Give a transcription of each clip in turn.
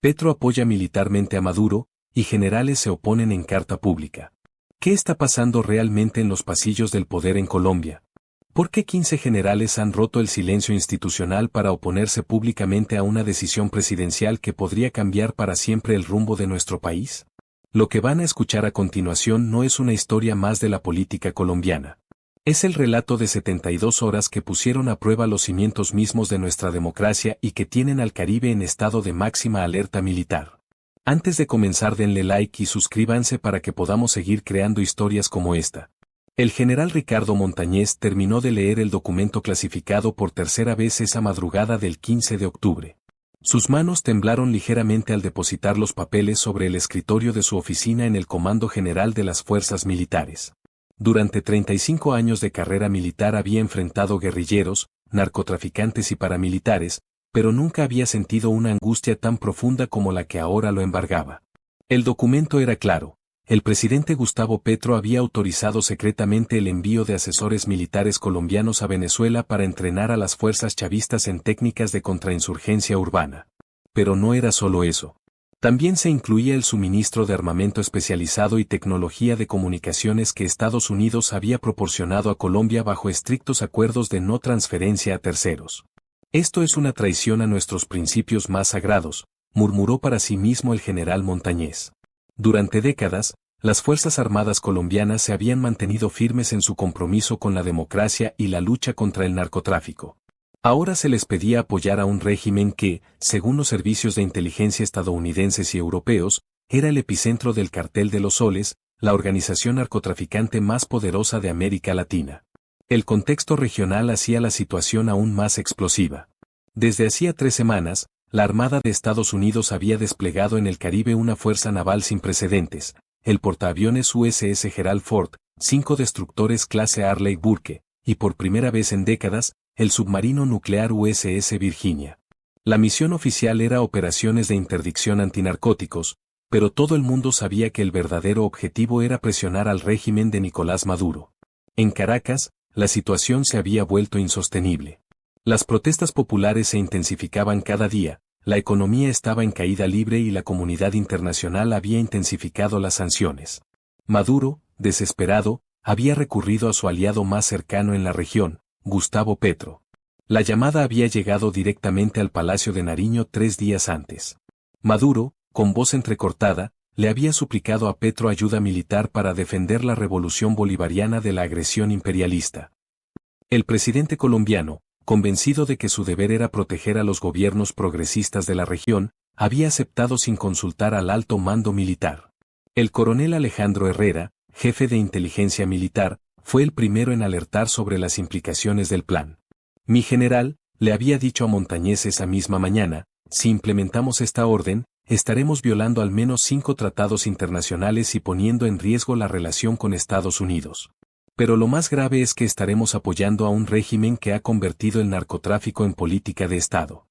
Petro apoya militarmente a Maduro, y generales se oponen en carta pública. ¿Qué está pasando realmente en los pasillos del poder en Colombia? ¿Por qué 15 generales han roto el silencio institucional para oponerse públicamente a una decisión presidencial que podría cambiar para siempre el rumbo de nuestro país? Lo que van a escuchar a continuación no es una historia más de la política colombiana. Es el relato de 72 horas que pusieron a prueba los cimientos mismos de nuestra democracia y que tienen al Caribe en estado de máxima alerta militar. Antes de comenzar, denle like y suscríbanse para que podamos seguir creando historias como esta. El general Ricardo Montañez terminó de leer el documento clasificado por tercera vez esa madrugada del 15 de octubre. Sus manos temblaron ligeramente al depositar los papeles sobre el escritorio de su oficina en el Comando General de las Fuerzas Militares. Durante 35 años de carrera militar había enfrentado guerrilleros, narcotraficantes y paramilitares, pero nunca había sentido una angustia tan profunda como la que ahora lo embargaba. El documento era claro. El presidente Gustavo Petro había autorizado secretamente el envío de asesores militares colombianos a Venezuela para entrenar a las fuerzas chavistas en técnicas de contrainsurgencia urbana. Pero no era solo eso. También se incluía el suministro de armamento especializado y tecnología de comunicaciones que Estados Unidos había proporcionado a Colombia bajo estrictos acuerdos de no transferencia a terceros. Esto es una traición a nuestros principios más sagrados, murmuró para sí mismo el general Montañez. Durante décadas, las Fuerzas Armadas colombianas se habían mantenido firmes en su compromiso con la democracia y la lucha contra el narcotráfico. Ahora se les pedía apoyar a un régimen que, según los servicios de inteligencia estadounidenses y europeos, era el epicentro del Cartel de los Soles, la organización narcotraficante más poderosa de América Latina. El contexto regional hacía la situación aún más explosiva. Desde hacía 3 semanas, la Armada de Estados Unidos había desplegado en el Caribe una fuerza naval sin precedentes, el portaaviones USS Gerald Ford, 5 destructores clase Arleigh Burke, y por primera vez en décadas, el submarino nuclear USS Virginia. La misión oficial era operaciones de interdicción antinarcóticos, pero todo el mundo sabía que el verdadero objetivo era presionar al régimen de Nicolás Maduro. En Caracas, la situación se había vuelto insostenible. Las protestas populares se intensificaban cada día, la economía estaba en caída libre y la comunidad internacional había intensificado las sanciones. Maduro, desesperado, había recurrido a su aliado más cercano en la región, Gustavo Petro. La llamada había llegado directamente al Palacio de Nariño 3 días antes. Maduro, con voz entrecortada, le había suplicado a Petro ayuda militar para defender la revolución bolivariana de la agresión imperialista. El presidente colombiano, convencido de que su deber era proteger a los gobiernos progresistas de la región, había aceptado sin consultar al alto mando militar. El coronel Alejandro Herrera, jefe de inteligencia militar, fue el primero en alertar sobre las implicaciones del plan. Mi general, le había dicho a Montañez esa misma mañana, si implementamos esta orden, estaremos violando al menos 5 tratados internacionales y poniendo en riesgo la relación con Estados Unidos. Pero lo más grave es que estaremos apoyando a un régimen que ha convertido el narcotráfico en política de Estado.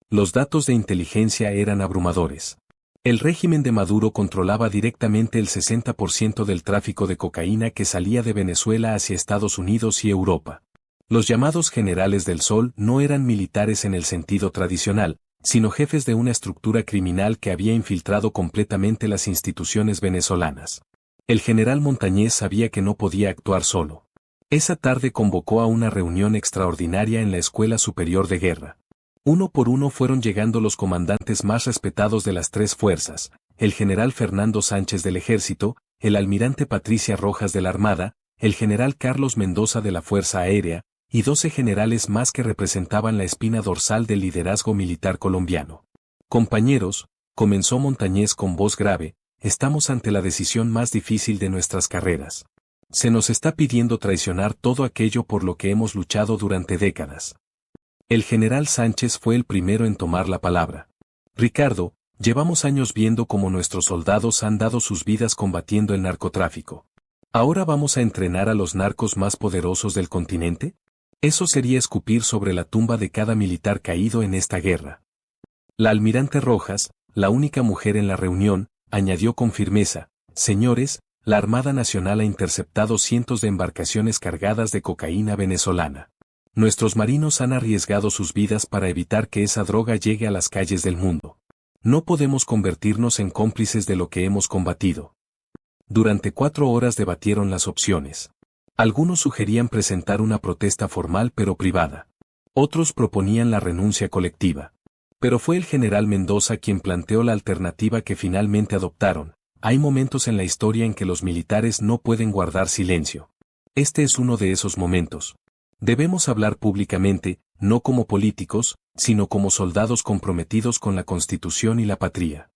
Los datos de inteligencia eran abrumadores. El régimen de Maduro controlaba directamente el 60% del tráfico de cocaína que salía de Venezuela hacia Estados Unidos y Europa. Los llamados generales del Sol no eran militares en el sentido tradicional, sino jefes de una estructura criminal que había infiltrado completamente las instituciones venezolanas. El general Montañez sabía que no podía actuar solo. Esa tarde convocó a una reunión extraordinaria en la Escuela Superior de Guerra. Uno por uno fueron llegando los comandantes más respetados de las 3 fuerzas, el general Fernando Sánchez del Ejército, el almirante Patricia Rojas de la Armada, el general Carlos Mendoza de la Fuerza Aérea, y 12 generales más que representaban la espina dorsal del liderazgo militar colombiano. Compañeros, comenzó Montañez con voz grave, estamos ante la decisión más difícil de nuestras carreras. Se nos está pidiendo traicionar todo aquello por lo que hemos luchado durante décadas. El general Sánchez fue el primero en tomar la palabra. Ricardo, llevamos años viendo cómo nuestros soldados han dado sus vidas combatiendo el narcotráfico. ¿Ahora vamos a entrenar a los narcos más poderosos del continente? Eso sería escupir sobre la tumba de cada militar caído en esta guerra. La almirante Rojas, la única mujer en la reunión, añadió con firmeza, señores, la Armada Nacional ha interceptado cientos de embarcaciones cargadas de cocaína venezolana. Nuestros marinos han arriesgado sus vidas para evitar que esa droga llegue a las calles del mundo. No podemos convertirnos en cómplices de lo que hemos combatido. Durante 4 horas debatieron las opciones. Algunos sugerían presentar una protesta formal pero privada. Otros proponían la renuncia colectiva. Pero fue el general Mendoza quien planteó la alternativa que finalmente adoptaron. Hay momentos en la historia en que los militares no pueden guardar silencio. Este es uno de esos momentos. Debemos hablar públicamente, no como políticos, sino como soldados comprometidos con la Constitución y la patria.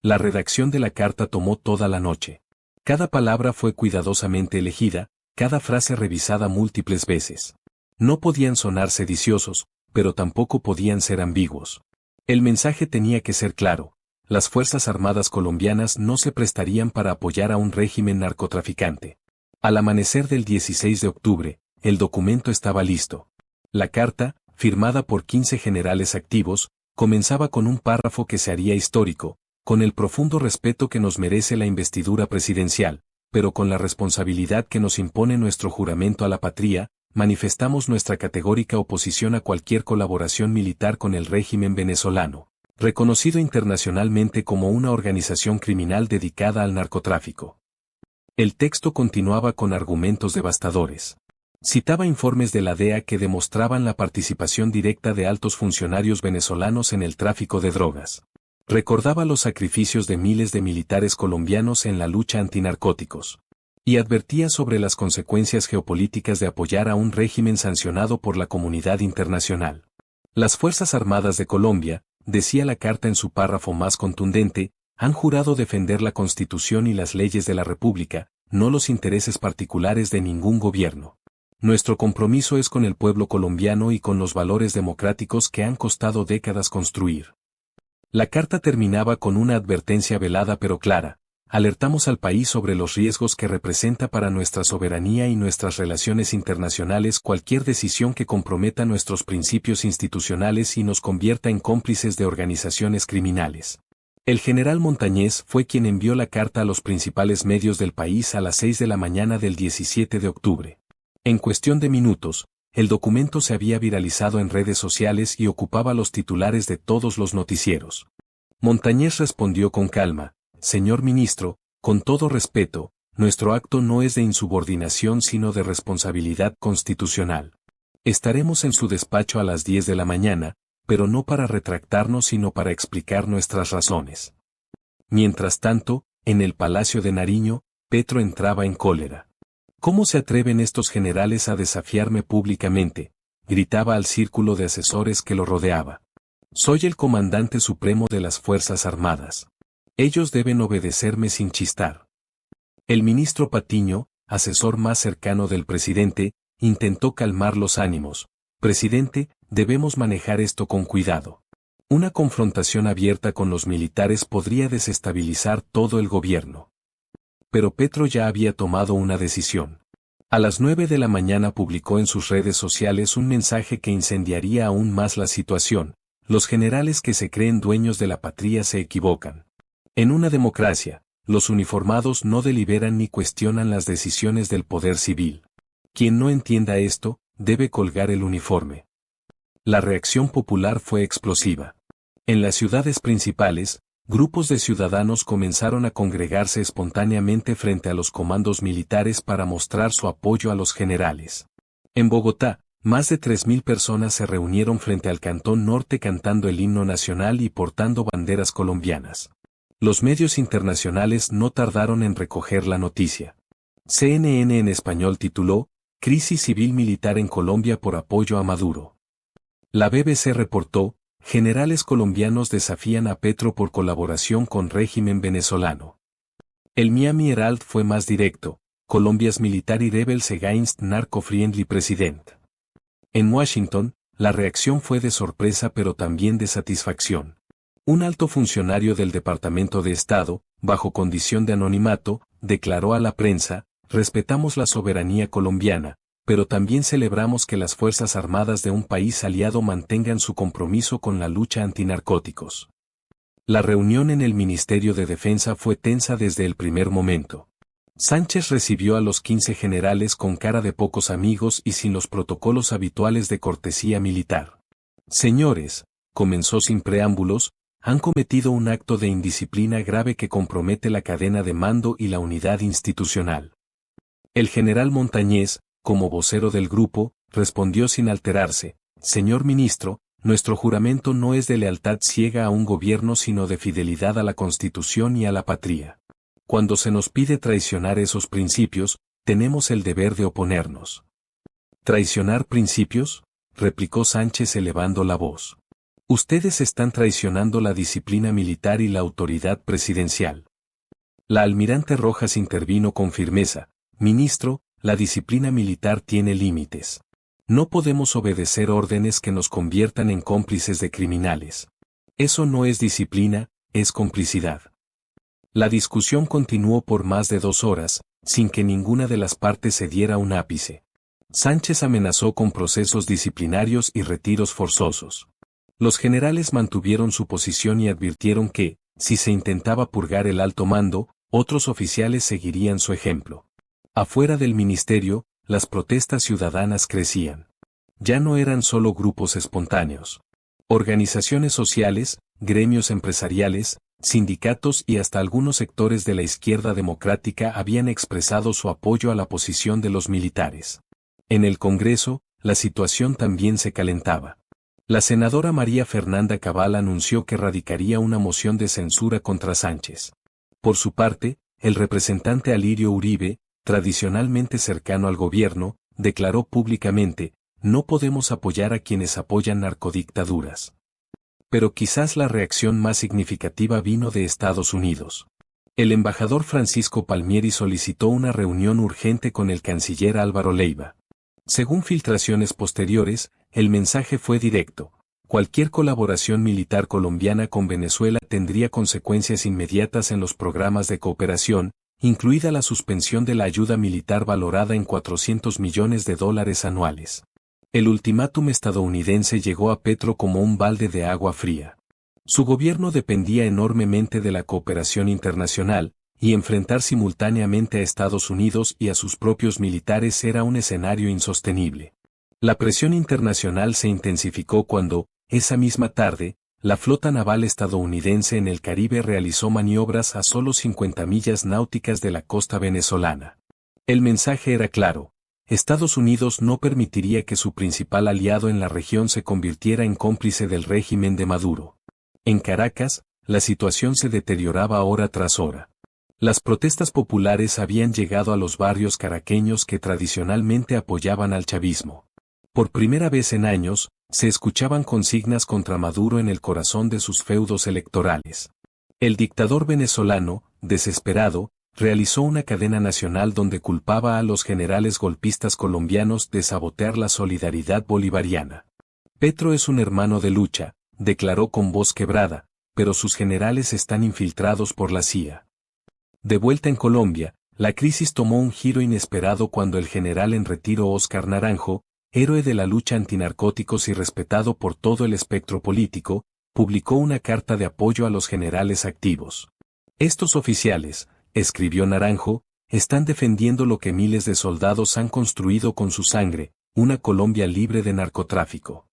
La redacción de la carta tomó toda la noche. Cada palabra fue cuidadosamente elegida, cada frase revisada múltiples veces. No podían sonar sediciosos, pero tampoco podían ser ambiguos. El mensaje tenía que ser claro. Las Fuerzas Armadas colombianas no se prestarían para apoyar a un régimen narcotraficante. Al amanecer del 16 de octubre, el documento estaba listo. La carta, firmada por 15 generales activos, comenzaba con un párrafo que se haría histórico, con el profundo respeto que nos merece la investidura presidencial, pero con la responsabilidad que nos impone nuestro juramento a la patria, manifestamos nuestra categórica oposición a cualquier colaboración militar con el régimen venezolano, reconocido internacionalmente como una organización criminal dedicada al narcotráfico. El texto continuaba con argumentos devastadores. Citaba informes de la DEA que demostraban la participación directa de altos funcionarios venezolanos en el tráfico de drogas. Recordaba los sacrificios de miles de militares colombianos en la lucha antinarcóticos. Y advertía sobre las consecuencias geopolíticas de apoyar a un régimen sancionado por la comunidad internacional. Las Fuerzas Armadas de Colombia, decía la carta en su párrafo más contundente, han jurado defender la Constitución y las leyes de la República, no los intereses particulares de ningún gobierno. Nuestro compromiso es con el pueblo colombiano y con los valores democráticos que han costado décadas construir. La carta terminaba con una advertencia velada pero clara. Alertamos al país sobre los riesgos que representa para nuestra soberanía y nuestras relaciones internacionales cualquier decisión que comprometa nuestros principios institucionales y nos convierta en cómplices de organizaciones criminales. El general Montañez fue quien envió la carta a los principales medios del país a las 6 de la mañana del 17 de octubre. En cuestión de minutos, el documento se había viralizado en redes sociales y ocupaba los titulares de todos los noticieros. Montañez respondió con calma: Señor ministro, con todo respeto, nuestro acto no es de insubordinación sino de responsabilidad constitucional. Estaremos en su despacho a las 10 de la mañana, pero no para retractarnos sino para explicar nuestras razones. Mientras tanto, en el Palacio de Nariño, Petro entraba en cólera. ¿Cómo se atreven estos generales a desafiarme públicamente?, gritaba al círculo de asesores que lo rodeaba. Soy el comandante supremo de las Fuerzas Armadas. Ellos deben obedecerme sin chistar. El ministro Patiño, asesor más cercano del presidente, intentó calmar los ánimos. Presidente, debemos manejar esto con cuidado. Una confrontación abierta con los militares podría desestabilizar todo el gobierno. Pero Petro ya había tomado una decisión. A las 9 de la mañana publicó en sus redes sociales un mensaje que incendiaría aún más la situación. Los generales que se creen dueños de la patria se equivocan. En una democracia, los uniformados no deliberan ni cuestionan las decisiones del poder civil. Quien no entienda esto, debe colgar el uniforme. La reacción popular fue explosiva. En las ciudades principales, grupos de ciudadanos comenzaron a congregarse espontáneamente frente a los comandos militares para mostrar su apoyo a los generales. En Bogotá, más de 3.000 personas se reunieron frente al Cantón Norte cantando el himno nacional y portando banderas colombianas. Los medios internacionales no tardaron en recoger la noticia. CNN en español tituló: Crisis civil militar en Colombia por apoyo a Maduro. La BBC reportó: generales colombianos desafían a Petro por colaboración con régimen venezolano. El Miami Herald fue más directo: Colombia's military rebels against narco-friendly president. En Washington, la reacción fue de sorpresa pero también de satisfacción. Un alto funcionario del Departamento de Estado, bajo condición de anonimato, declaró a la prensa: respetamos la soberanía colombiana, pero también celebramos que las Fuerzas Armadas de un país aliado mantengan su compromiso con la lucha antinarcóticos. La reunión en el Ministerio de Defensa fue tensa desde el primer momento. Sánchez recibió a los 15 generales con cara de pocos amigos y sin los protocolos habituales de cortesía militar. Señores, comenzó sin preámbulos, han cometido un acto de indisciplina grave que compromete la cadena de mando y la unidad institucional. El general Montañés, como vocero del grupo, respondió sin alterarse: señor ministro, nuestro juramento no es de lealtad ciega a un gobierno sino de fidelidad a la Constitución y a la patria. Cuando se nos pide traicionar esos principios, tenemos el deber de oponernos. ¿Traicionar principios?, replicó Sánchez elevando la voz. Ustedes están traicionando la disciplina militar y la autoridad presidencial. La almirante Rojas intervino con firmeza: ministro, la disciplina militar tiene límites. No podemos obedecer órdenes que nos conviertan en cómplices de criminales. Eso no es disciplina, es complicidad. La discusión continuó por más de 2 horas, sin que ninguna de las partes se diera un ápice. Sánchez amenazó con procesos disciplinarios y retiros forzosos. Los generales mantuvieron su posición y advirtieron que, si se intentaba purgar el alto mando, otros oficiales seguirían su ejemplo. Afuera del ministerio, las protestas ciudadanas crecían. Ya no eran solo grupos espontáneos. Organizaciones sociales, gremios empresariales, sindicatos y hasta algunos sectores de la izquierda democrática habían expresado su apoyo a la posición de los militares. En el Congreso, la situación también se calentaba. La senadora María Fernanda Cabal anunció que radicaría una moción de censura contra Sánchez. Por su parte, el representante Alirio Uribe, tradicionalmente cercano al gobierno, declaró públicamente: no podemos apoyar a quienes apoyan narcodictaduras. Pero quizás la reacción más significativa vino de Estados Unidos. El embajador Francisco Palmieri solicitó una reunión urgente con el canciller Álvaro Leiva. Según filtraciones posteriores, el mensaje fue directo: cualquier colaboración militar colombiana con Venezuela tendría consecuencias inmediatas en los programas de cooperación, incluida la suspensión de la ayuda militar valorada en $400 millones anuales. El ultimátum estadounidense llegó a Petro como un balde de agua fría. Su gobierno dependía enormemente de la cooperación internacional, y enfrentar simultáneamente a Estados Unidos y a sus propios militares era un escenario insostenible. La presión internacional se intensificó cuando, esa misma tarde, la flota naval estadounidense en el Caribe realizó maniobras a solo 50 millas náuticas de la costa venezolana. El mensaje era claro: Estados Unidos no permitiría que su principal aliado en la región se convirtiera en cómplice del régimen de Maduro. En Caracas, la situación se deterioraba hora tras hora. Las protestas populares habían llegado a los barrios caraqueños que tradicionalmente apoyaban al chavismo. Por primera vez en años, se escuchaban consignas contra Maduro en el corazón de sus feudos electorales. El dictador venezolano, desesperado, realizó una cadena nacional donde culpaba a los generales golpistas colombianos de sabotear la solidaridad bolivariana. Petro es un hermano de lucha, declaró con voz quebrada, pero sus generales están infiltrados por la CIA. De vuelta en Colombia, la crisis tomó un giro inesperado cuando el general en retiro Óscar Naranjo, héroe de la lucha antinarcóticos y respetado por todo el espectro político, publicó una carta de apoyo a los generales activos. Estos oficiales, escribió Naranjo, están defendiendo lo que miles de soldados han construido con su sangre, una Colombia libre de narcotráfico.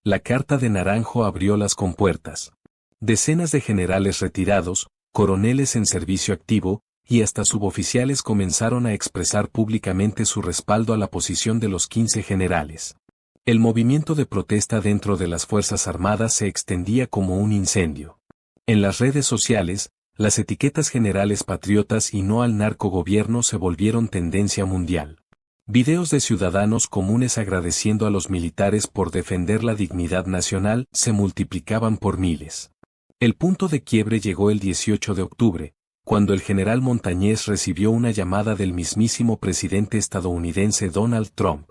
La carta de Naranjo abrió las compuertas. Decenas de generales retirados, coroneles en servicio activo, y hasta suboficiales comenzaron a expresar públicamente su respaldo a la posición de los 15 generales. El movimiento de protesta dentro de las Fuerzas Armadas se extendía como un incendio. En las redes sociales, las etiquetas generales patriotas y no al narcogobierno se volvieron tendencia mundial. Videos de ciudadanos comunes agradeciendo a los militares por defender la dignidad nacional se multiplicaban por miles. El punto de quiebre llegó el 18 de octubre, cuando el general Montañés recibió una llamada del mismísimo presidente estadounidense Donald Trump.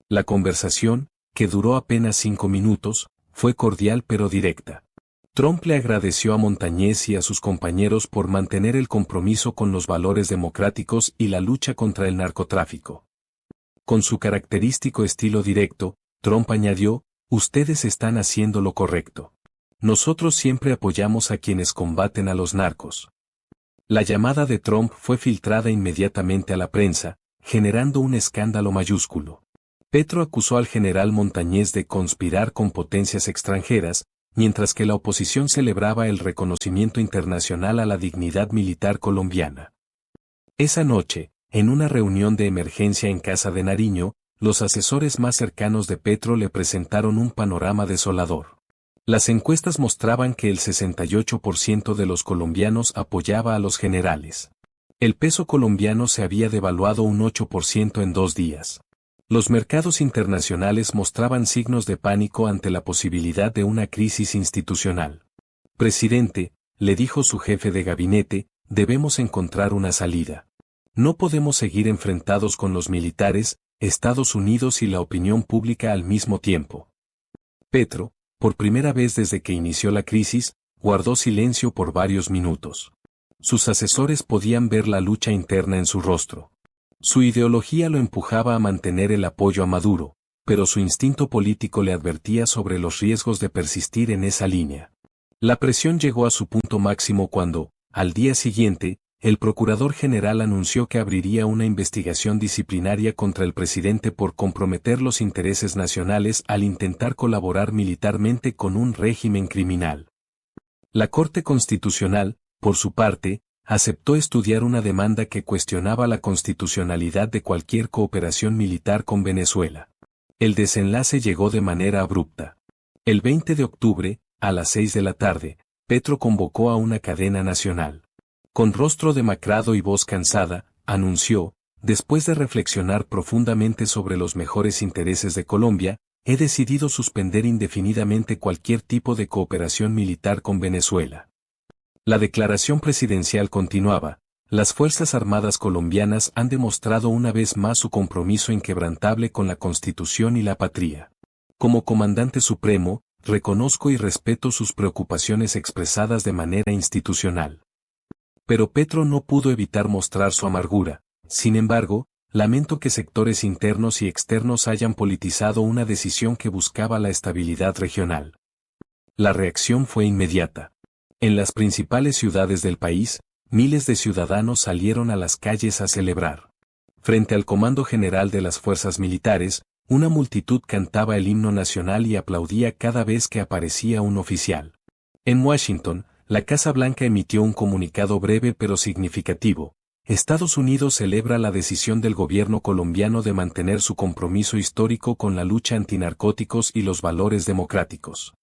La conversación, que duró apenas 5 minutos, fue cordial pero directa. Trump le agradeció a Montañés y a sus compañeros por mantener el compromiso con los valores democráticos y la lucha contra el narcotráfico. Con su característico estilo directo, Trump añadió: ustedes están haciendo lo correcto. Nosotros siempre apoyamos a quienes combaten a los narcos. La llamada de Trump fue filtrada inmediatamente a la prensa, generando un escándalo mayúsculo. Petro acusó al general Montañés de conspirar con potencias extranjeras, mientras que la oposición celebraba el reconocimiento internacional a la dignidad militar colombiana. Esa noche, en una reunión de emergencia en casa de Nariño, los asesores más cercanos de Petro le presentaron un panorama desolador. Las encuestas mostraban que el 68% de los colombianos apoyaba a los generales. El peso colombiano se había devaluado un 8% en 2 días. Los mercados internacionales mostraban signos de pánico ante la posibilidad de una crisis institucional. Presidente, le dijo su jefe de gabinete, debemos encontrar una salida. No podemos seguir enfrentados con los militares, Estados Unidos y la opinión pública al mismo tiempo. Petro, por primera vez desde que inició la crisis, guardó silencio por varios minutos. Sus asesores podían ver la lucha interna en su rostro. Su ideología lo empujaba a mantener el apoyo a Maduro, pero su instinto político le advertía sobre los riesgos de persistir en esa línea. La presión llegó a su punto máximo cuando, al día siguiente, el Procurador General anunció que abriría una investigación disciplinaria contra el presidente por comprometer los intereses nacionales al intentar colaborar militarmente con un régimen criminal. La Corte Constitucional, por su parte, aceptó estudiar una demanda que cuestionaba la constitucionalidad de cualquier cooperación militar con Venezuela. El desenlace llegó de manera abrupta. El 20 de octubre, a las 6 de la tarde, Petro convocó a una cadena nacional. Con rostro demacrado y voz cansada, anunció, después de reflexionar profundamente sobre los mejores intereses de Colombia, he decidido suspender indefinidamente cualquier tipo de cooperación militar con Venezuela. La declaración presidencial continuaba, las Fuerzas Armadas colombianas han demostrado una vez más su compromiso inquebrantable con la Constitución y la patria. Como comandante supremo, reconozco y respeto sus preocupaciones expresadas de manera institucional. Pero Petro no pudo evitar mostrar su amargura. Sin embargo, lamento que sectores internos y externos hayan politizado una decisión que buscaba la estabilidad regional. La reacción fue inmediata. En las principales ciudades del país, miles de ciudadanos salieron a las calles a celebrar. Frente al Comando General de las Fuerzas Militares, una multitud cantaba el himno nacional y aplaudía cada vez que aparecía un oficial. En Washington, la Casa Blanca emitió un comunicado breve pero significativo. Estados Unidos celebra la decisión del gobierno colombiano de mantener su compromiso histórico con la lucha antinarcóticos y los valores democráticos.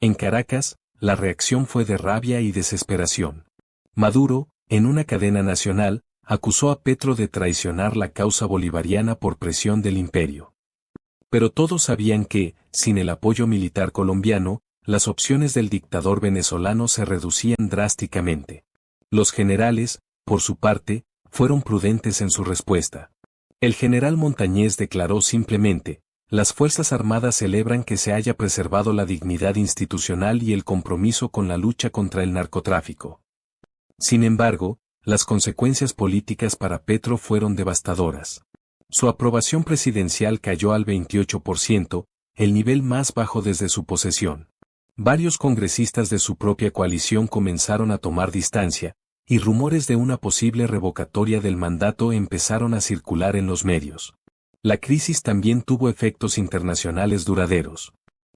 En Caracas, la reacción fue de rabia y desesperación. Maduro, en una cadena nacional, acusó a Petro de traicionar la causa bolivariana por presión del imperio. Pero todos sabían que, sin el apoyo militar colombiano, las opciones del dictador venezolano se reducían drásticamente. Los generales, por su parte, fueron prudentes en su respuesta. El general Montañez declaró simplemente, las Fuerzas Armadas celebran que se haya preservado la dignidad institucional y el compromiso con la lucha contra el narcotráfico. Sin embargo, las consecuencias políticas para Petro fueron devastadoras. Su aprobación presidencial cayó al 28%, el nivel más bajo desde su posesión. Varios congresistas de su propia coalición comenzaron a tomar distancia, y rumores de una posible revocatoria del mandato empezaron a circular en los medios. La crisis también tuvo efectos internacionales duraderos.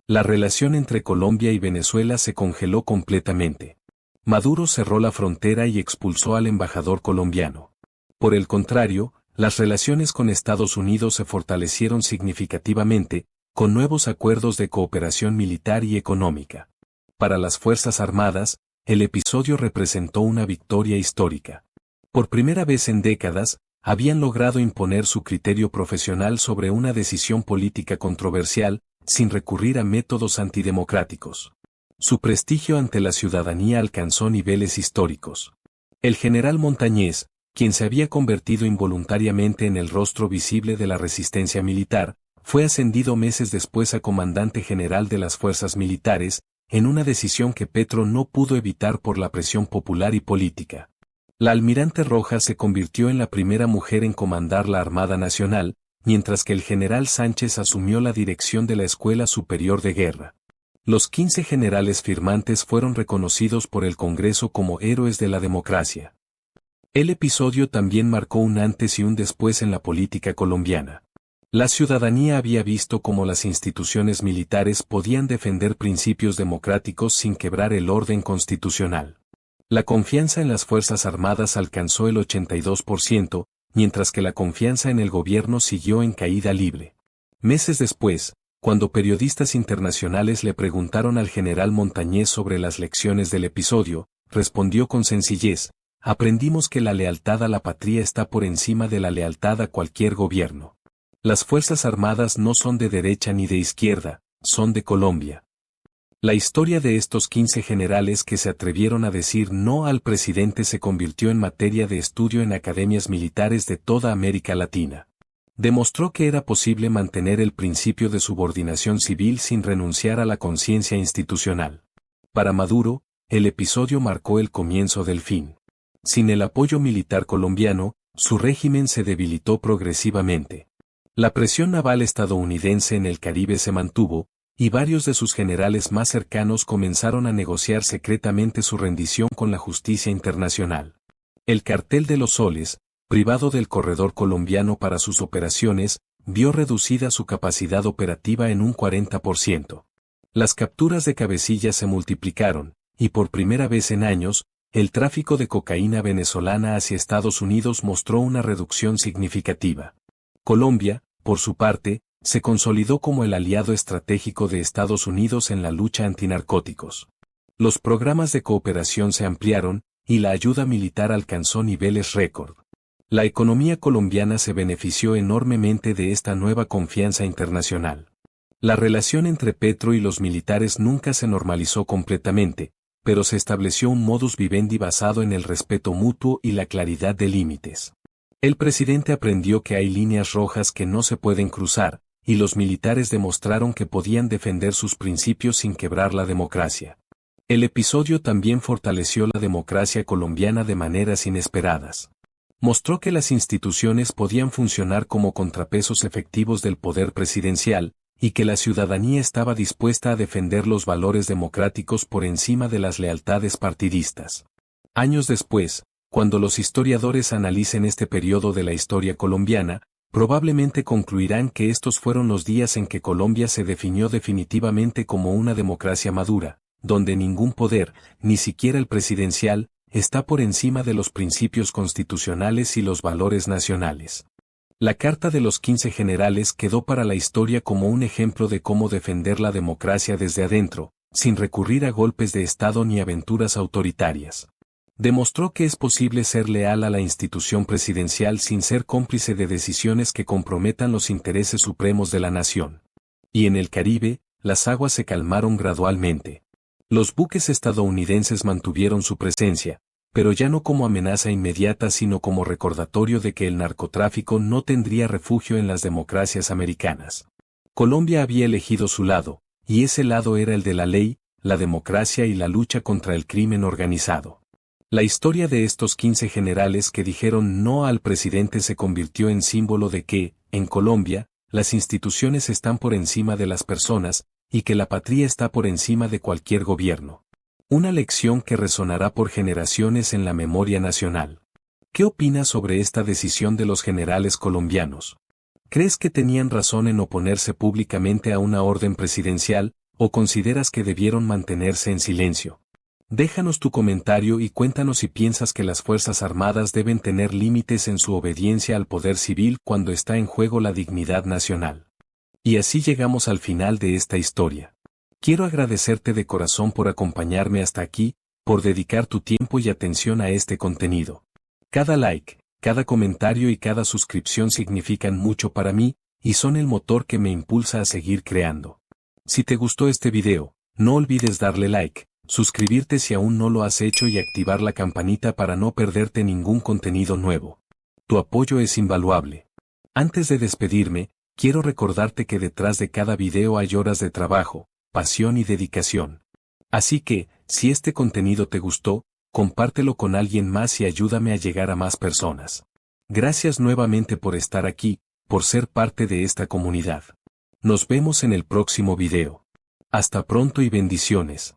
La relación entre Colombia y Venezuela se congeló completamente. Maduro cerró la frontera y expulsó al embajador colombiano. Por el contrario, las relaciones con Estados Unidos se fortalecieron significativamente, con nuevos acuerdos de cooperación militar y económica. Para las Fuerzas Armadas, el episodio representó una victoria histórica. Por primera vez en décadas, habían logrado imponer su criterio profesional sobre una decisión política controversial, sin recurrir a métodos antidemocráticos. Su prestigio ante la ciudadanía alcanzó niveles históricos. El general Montañez, quien se había convertido involuntariamente en el rostro visible de la resistencia militar, fue ascendido meses después a comandante general de las fuerzas militares, en una decisión que Petro no pudo evitar por la presión popular y política. La almirante Rojas se convirtió en la primera mujer en comandar la Armada Nacional, mientras que el general Sánchez asumió la dirección de la Escuela Superior de Guerra. Los 15 generales firmantes fueron reconocidos por el Congreso como héroes de la democracia. El episodio también marcó un antes y un después en la política colombiana. La ciudadanía había visto cómo las instituciones militares podían defender principios democráticos sin quebrar el orden constitucional. La confianza en las Fuerzas Armadas alcanzó el 82%, mientras que la confianza en el gobierno siguió en caída libre. Meses después, cuando periodistas internacionales le preguntaron al general Montañés sobre las lecciones del episodio, respondió con sencillez: aprendimos que la lealtad a la patria está por encima de la lealtad a cualquier gobierno. Las Fuerzas Armadas no son de derecha ni de izquierda, son de Colombia. La historia de estos 15 generales que se atrevieron a decir no al presidente se convirtió en materia de estudio en academias militares de toda América Latina. Demostró que era posible mantener el principio de subordinación civil sin renunciar a la conciencia institucional. Para Maduro, el episodio marcó el comienzo del fin. Sin el apoyo militar colombiano, su régimen se debilitó progresivamente. La presión naval estadounidense en el Caribe se mantuvo, y varios de sus generales más cercanos comenzaron a negociar secretamente su rendición con la justicia internacional. El Cartel de los Soles, privado del corredor colombiano para sus operaciones, vio reducida su capacidad operativa en un 40%. Las capturas de cabecillas se multiplicaron, y por primera vez en años, el tráfico de cocaína venezolana hacia Estados Unidos mostró una reducción significativa. Colombia, por su parte, se consolidó como el aliado estratégico de Estados Unidos en la lucha antinarcóticos. Los programas de cooperación se ampliaron, y la ayuda militar alcanzó niveles récord. La economía colombiana se benefició enormemente de esta nueva confianza internacional. La relación entre Petro y los militares nunca se normalizó completamente, pero se estableció un modus vivendi basado en el respeto mutuo y la claridad de límites. El presidente aprendió que hay líneas rojas que no se pueden cruzar, y los militares demostraron que podían defender sus principios sin quebrar la democracia. El episodio también fortaleció la democracia colombiana de maneras inesperadas. Mostró que las instituciones podían funcionar como contrapesos efectivos del poder presidencial, y que la ciudadanía estaba dispuesta a defender los valores democráticos por encima de las lealtades partidistas. Años después, cuando los historiadores analicen este periodo de la historia colombiana, probablemente concluirán que estos fueron los días en que Colombia se definió definitivamente como una democracia madura, donde ningún poder, ni siquiera el presidencial, está por encima de los principios constitucionales y los valores nacionales. La Carta de los 15 Generales quedó para la historia como un ejemplo de cómo defender la democracia desde adentro, sin recurrir a golpes de Estado ni aventuras autoritarias. Demostró que es posible ser leal a la institución presidencial sin ser cómplice de decisiones que comprometan los intereses supremos de la nación. Y en el Caribe, las aguas se calmaron gradualmente. Los buques estadounidenses mantuvieron su presencia, pero ya no como amenaza inmediata sino como recordatorio de que el narcotráfico no tendría refugio en las democracias americanas. Colombia había elegido su lado, y ese lado era el de la ley, la democracia y la lucha contra el crimen organizado. La historia de estos 15 generales que dijeron no al presidente se convirtió en símbolo de que, en Colombia, las instituciones están por encima de las personas, y que la patria está por encima de cualquier gobierno. Una lección que resonará por generaciones en la memoria nacional. ¿Qué opinas sobre esta decisión de los generales colombianos? ¿Crees que tenían razón en oponerse públicamente a una orden presidencial, o consideras que debieron mantenerse en silencio? Déjanos tu comentario y cuéntanos si piensas que las Fuerzas Armadas deben tener límites en su obediencia al poder civil cuando está en juego la dignidad nacional. Y así llegamos al final de esta historia. Quiero agradecerte de corazón por acompañarme hasta aquí, por dedicar tu tiempo y atención a este contenido. Cada like, cada comentario y cada suscripción significan mucho para mí, y son el motor que me impulsa a seguir creando. Si te gustó este video, no olvides darle like, suscribirte si aún no lo has hecho y activar la campanita para no perderte ningún contenido nuevo. Tu apoyo es invaluable. Antes de despedirme, quiero recordarte que detrás de cada video hay horas de trabajo, pasión y dedicación. Así que, si este contenido te gustó, compártelo con alguien más y ayúdame a llegar a más personas. Gracias nuevamente por estar aquí, por ser parte de esta comunidad. Nos vemos en el próximo video. Hasta pronto y bendiciones.